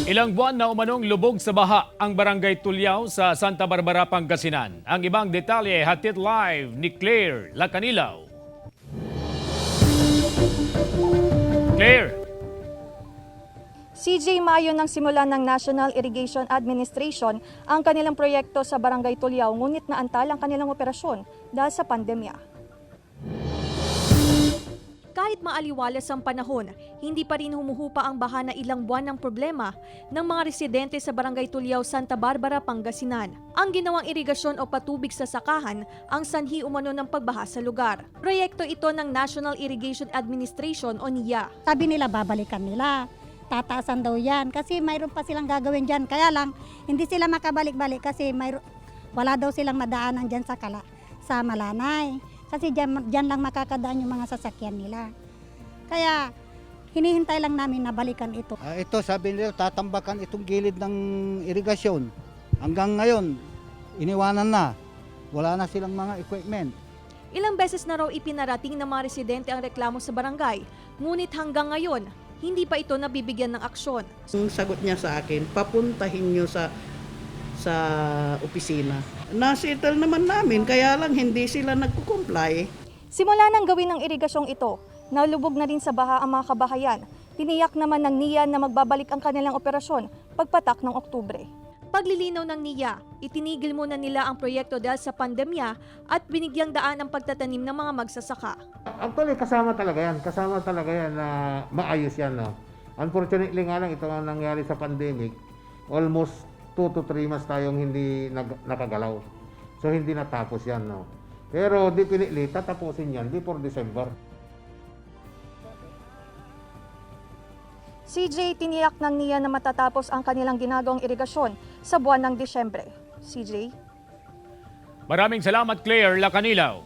Ilang buwan na umanong lubog sa baha ang Barangay Tulyao sa Santa Barbara, Pangasinan. Ang ibang detalye hatid live ni Claire Lacanilaw. Claire! CJ Mayo nang simulan ng National Irrigation Administration ang kanilang proyekto sa Barangay Tulyao, ngunit naantal ang kanilang operasyon dahil sa pandemya. Kahit maaliwalas ang panahon, hindi pa rin humuhupa ang baha na ilang buwan ng problema ng mga residente sa Barangay Tulyao, Santa Barbara, Pangasinan. Ang ginawang irigasyon o patubig sa sakahan ang sanhi umano ng pagbaha sa lugar. Proyekto ito ng National Irrigation Administration o NIA. Sabi nila babalikan nila, tataasan daw yan kasi mayroon pa silang gagawin dyan. Kaya lang, hindi sila makabalik-balik kasi wala daw silang madaanan dyan sa Malanay. Kasi dyan lang makakadaan yung mga sasakyan nila. Kaya hinihintay lang namin na balikan ito. Ito sabi nila tatambakan itong gilid ng irigasyon. Hanggang ngayon, iniwanan na. Wala na silang mga equipment. Ilang beses na raw ipinarating ng mga residente ang reklamo sa barangay, ngunit hanggang ngayon, hindi pa ito nabibigyan ng aksyon. Ang sagot niya sa akin, papuntahin niyo sa opisina. Nasettle naman namin, kaya lang hindi sila nagko-comply. Simula nang gawin ang irigasyong ito, nalubog na rin sa baha ang mga kabahayan. Tiniyak naman ng NIA na magbabalik ang kanilang operasyon pagpatak ng Oktubre. Paglilinaw ng NIA, itinigil muna nila ang proyekto dahil sa pandemya at binigyang daan ang pagtatanim ng mga magsasaka. Actually, kasama talaga yan na maayos yan. No? Unfortunately nga lang, ito ang nangyari sa pandemic, almost 2 to 3 months tayong hindi nakagalaw. So hindi natapos yan. No? Pero definitely, tatapusin yan before December. CJ, tiniyak ng NIA na matatapos ang kanilang ginagawang irigasyon sa buwan ng Disyembre. CJ? Maraming salamat, Claire Lacanilaw.